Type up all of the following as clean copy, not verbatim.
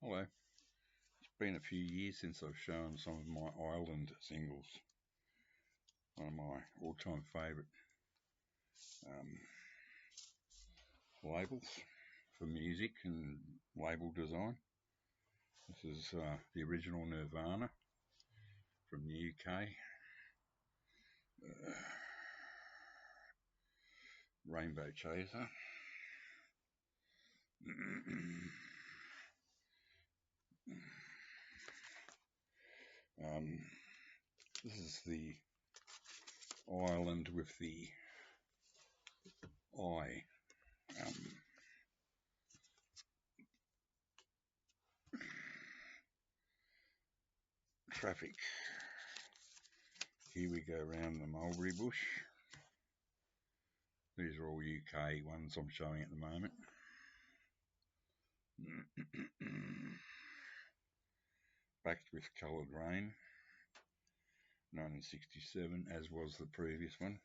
Hello. It's been a few years since I've shown some of my Island singles. One of my all-time favourite um, labels for music and label design. This is the original Nirvana from the UK. Uh, Rainbow Chaser. um, this is the island with the eye. Um, Traffic. Here we go around the mulberry bush. These are all UK ones I'm showing at the moment. Backed with Coloured Rain, 1967, as was the previous one.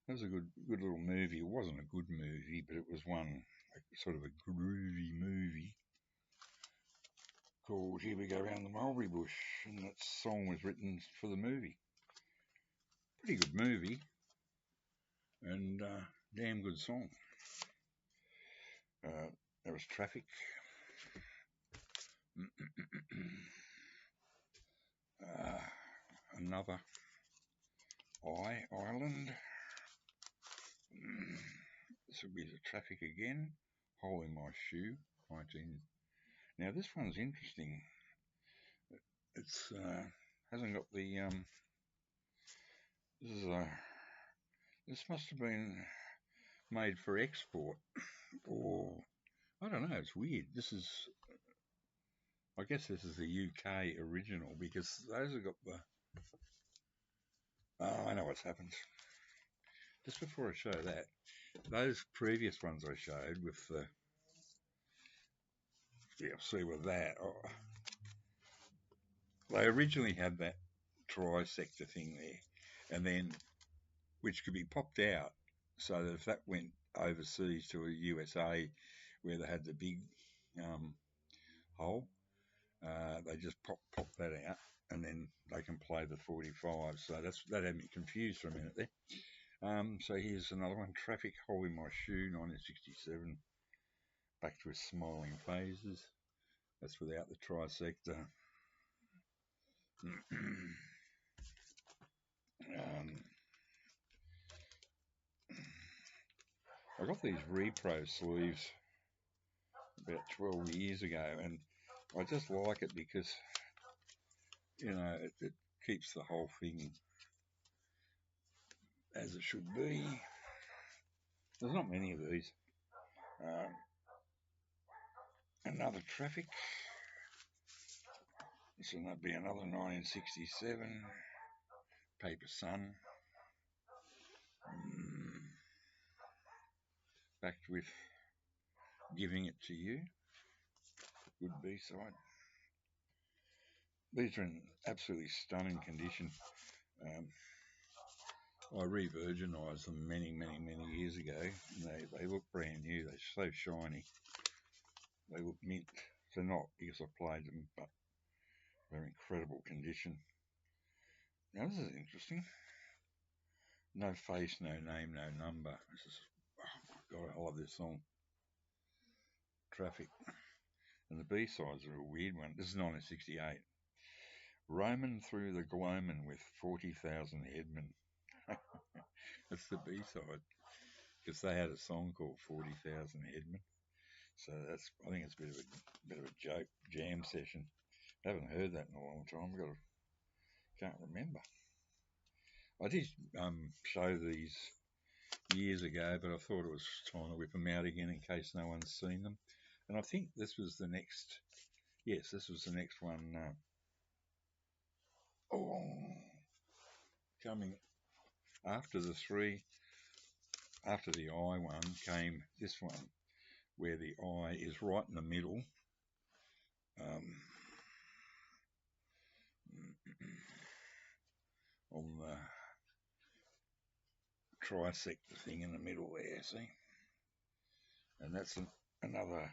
That was a good little movie. It wasn't a good movie, but it was one, sort of a groovy movie called Here We Go Round the Mulberry Bush, and that song was written for the movie. Pretty good movie, and damn good song. There was Traffic. Another Island. This will be the Traffic again. Hole in My Shoe, 19. Now this one's interesting. It's hasn't got the this is a this must have been made for export, or I don't know. It's weird. This is, I guess this is the UK original because those have got the. Oh, I know what's happened. Just before I show that, those previous ones I showed with the, yeah, see with that. Oh, they originally had that trisector thing there, and then which could be popped out so that if that went overseas to a USA where they had the big hole, they just pop that out and then they can play the 45. So that had me confused for a minute there. So here's another one, Traffic, Hole in My Shoe, 1967, backed with Smiling Phases. That's without the trisector. I got these repro sleeves about 12 years ago, and I just like it because, it keeps the whole thing as it should be. There's not many of these. Another Traffic. This will be another 1967. Paper Sun. Backed with Giving It To You. Good B-side. These are in absolutely stunning condition. I re-virginised them many years ago. And they look brand new. They're so shiny. They look mint. They're not because I played them, but they're incredible condition. Now this is interesting. No Face, No Name, No Number. This is, oh my God, I love this song. Traffic. And the B-sides are a weird one. This is 1968. Roaming Through the Gloamin' with 40,000 Headmen. That's the B-side. Because they had a song called 40,000 Headmen. So I think it's a bit of a joke jam session. I haven't heard that in a long time. Can't remember. I did show these years ago, but I thought it was time to whip them out again in case no one's seen them. And I think this was the next. Yes, this was the next one. Coming after the three, after the eye one came this one, where the eye is right in the middle. On the trisector thing in the middle there, see? And that's another.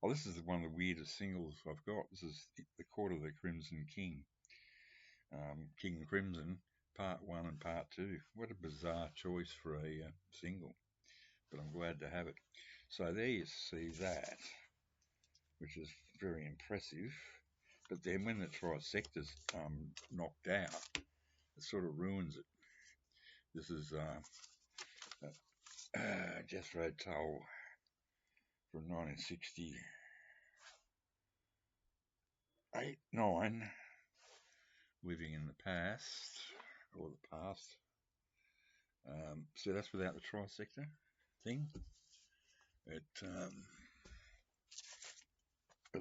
Oh, this is one of the weirdest singles I've got. This is the Court of the Crimson King, King Crimson, Part 1 and Part 2. What a bizarre choice for a single, but I'm glad to have it. So there you see that, which is very impressive. But then when the Trisector's knocked out, it sort of ruins it. This is Jethro Tull from 1968, 9, Living in the Past, or the Past. So that's without the Trisector thing. It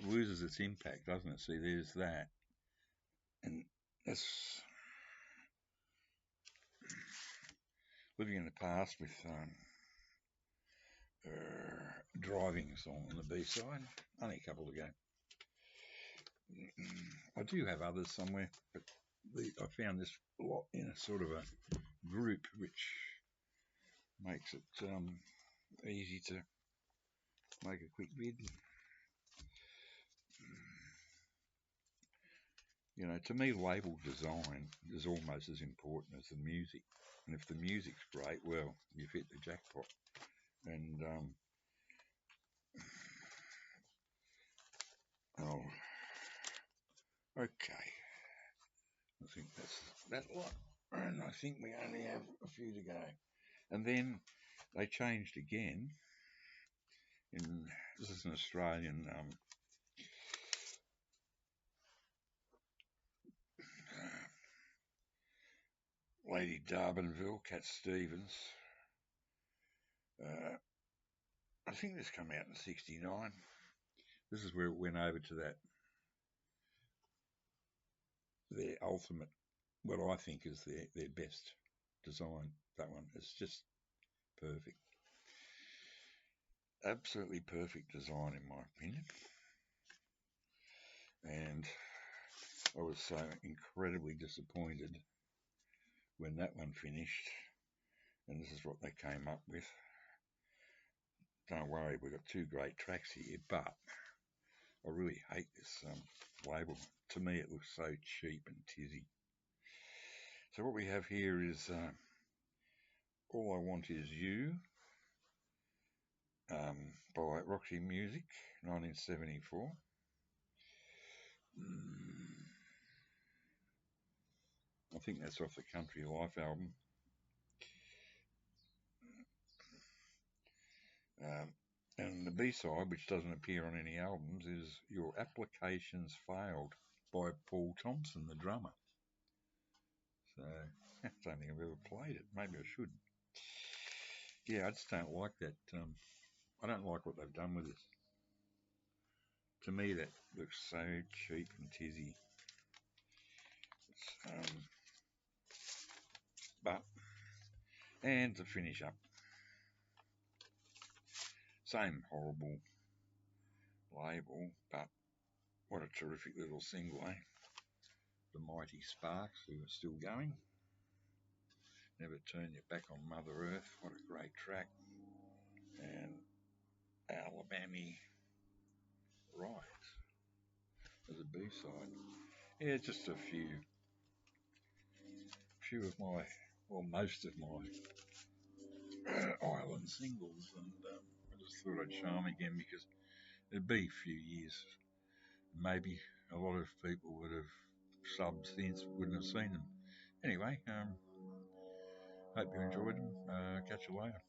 loses its impact, doesn't it? See, there's that, and that's Living in the Past with Driving song on the B side. Only a couple to go. I do have others somewhere, but I found this a lot in a sort of a group, which makes it easy to make a quick vid. You know, to me, label design is almost as important as the music. And if the music's great, well, you've hit the jackpot. And oh, okay. I think that's that lot, and I think we only have a few to go. And then they changed again. This is an Australian Lady Darbanville, Cat Stevens. I think this came out in '69. This is where it went over to their ultimate, what I think is their best design. That one is just perfect. Absolutely perfect design, in my opinion. And I was so incredibly disappointed when that one finished. And this is what they came up with. Don't worry, we've got two great tracks here, but I really hate this label. To me, it looks so cheap and tizzy. So what we have here is All I Want Is You by Roxy Music, 1974. I think that's off the Country Life album. And the B-side, which doesn't appear on any albums, is Your Applications Failed by Paul Thompson, the drummer. So I don't think I've ever played it. Maybe I should. Yeah, I just don't like that. I don't like what they've done with this. To me, that looks so cheap and tizzy. And to finish up, same horrible label, but what a terrific little single, eh? The Mighty Sparks, who are still going. Never Turn Your Back on Mother Earth. What a great track. And Alabama Right as a B-side. Yeah, just a few of my, well, most of my island singles, and I just thought I'd show them again because it'd be a few years. Maybe a lot of people would have subbed since, wouldn't have seen them. Anyway, hope you enjoyed them. Catch you later.